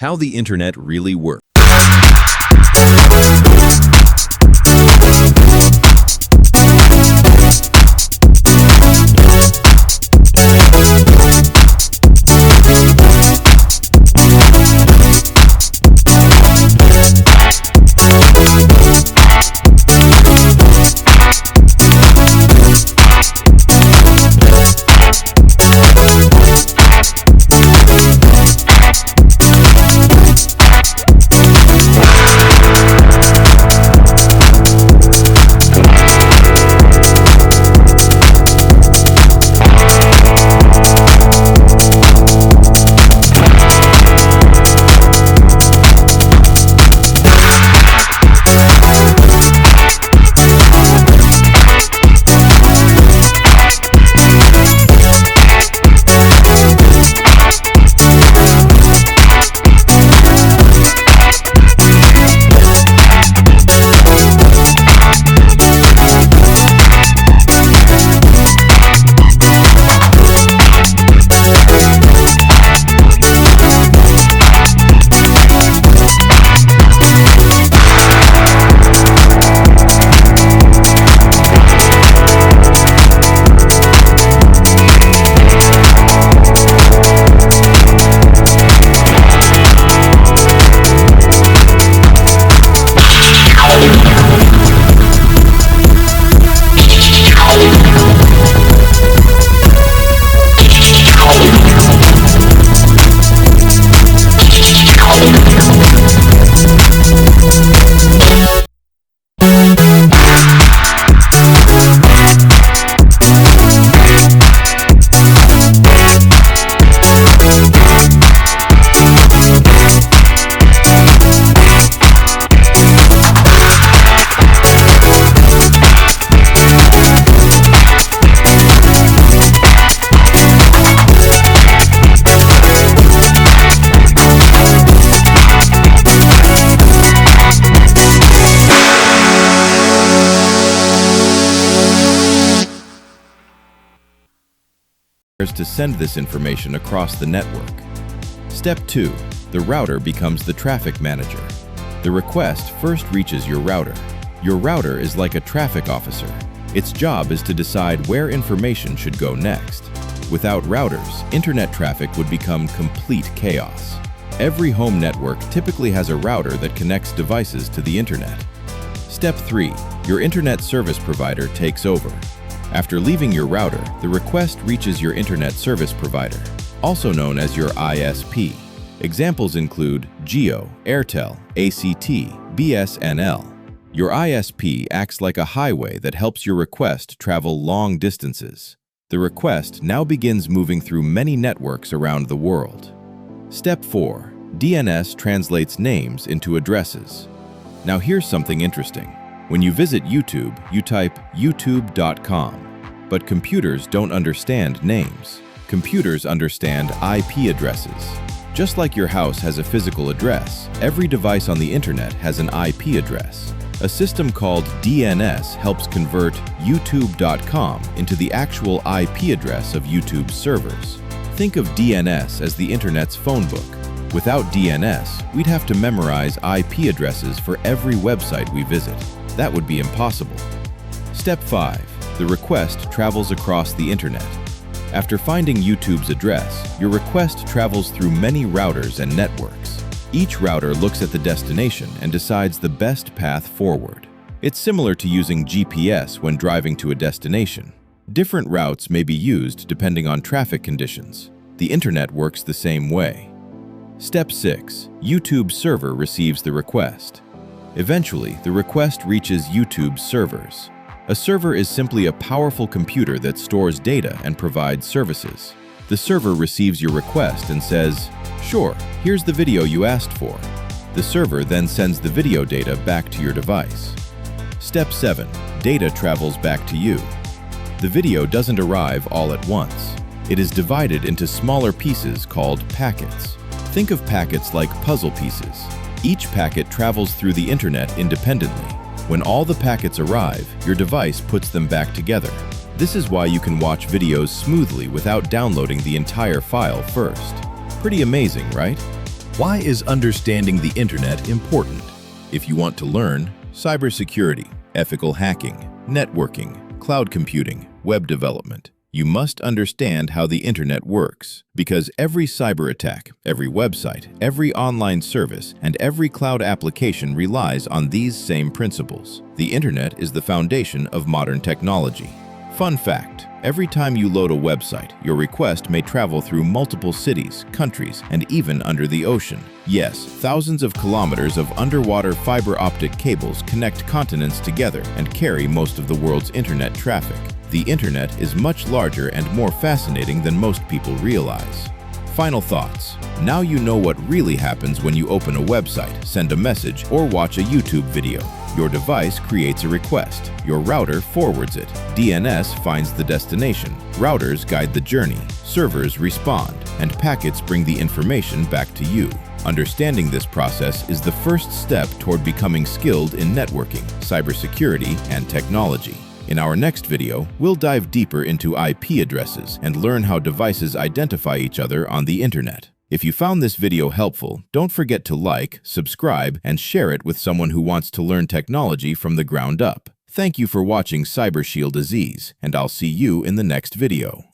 How the Internet really works. To send this information across the network. Step 2. The router becomes the traffic manager. The request first reaches your router. Your router is like a traffic officer. Its job is to decide where information should go next. Without routers, internet traffic would become complete chaos. Every home network typically has a router that connects devices to the internet. Step 3. Your internet service provider takes over. After leaving your router, the request reaches your internet service provider, also known as your ISP. Examples include Jio, Airtel, ACT, BSNL. Your ISP acts like a highway that helps your request travel long distances. The request now begins moving through many networks around the world. Step 4. DNS translates names into addresses. Now here's something interesting. When you visit YouTube, you type youtube.com. But computers don't understand names. Computers understand IP addresses. Just like your house has a physical address, every device on the internet has an IP address. A system called DNS helps convert youtube.com into the actual IP address of YouTube's servers. Think of DNS as the internet's phone book. Without DNS, we'd have to memorize IP addresses for every website we visit. That would be impossible. Step 5. The request travels across the internet. After finding YouTube's address, your request travels through many routers and networks. Each router looks at the destination and decides the best path forward. It's similar to using GPS when driving to a destination. Different routes may be used depending on traffic conditions. The internet works the same way. Step 6. YouTube's server receives the request. Eventually, the request reaches YouTube's servers. A server is simply a powerful computer that stores data and provides services. The server receives your request and says, "Sure, here's the video you asked for." The server then sends the video data back to your device. Step 7. Data travels back to you. The video doesn't arrive all at once. It is divided into smaller pieces called packets. Think of packets like puzzle pieces. Each packet travels through the internet independently. When all the packets arrive, your device puts them back together. This is why you can watch videos smoothly without downloading the entire file first. Pretty amazing, right? Why is understanding the internet important? If you want to learn cybersecurity, ethical hacking, networking, cloud computing, web development, you must understand how the internet works, because every cyber attack, every website, every online service, and every cloud application relies on these same principles. The internet is the foundation of modern technology. Fun fact: every time you load a website, your request may travel through multiple cities, countries, and even under the ocean. Yes, thousands of kilometers of underwater fiber optic cables connect continents together and carry most of the world's internet traffic. The internet is much larger and more fascinating than most people realize. Final thoughts. Now you know what really happens when you open a website, send a message, or watch a YouTube video. Your device creates a request. Your router forwards it. DNS finds the destination. Routers guide the journey. Servers respond. And packets bring the information back to you. Understanding this process is the first step toward becoming skilled in networking, cybersecurity, and technology. In our next video, we'll dive deeper into IP addresses and learn how devices identify each other on the internet. If you found this video helpful, don't forget to like, subscribe, and share it with someone who wants to learn technology from the ground up. Thank you for watching CyberShield Aziz, and I'll see you in the next video.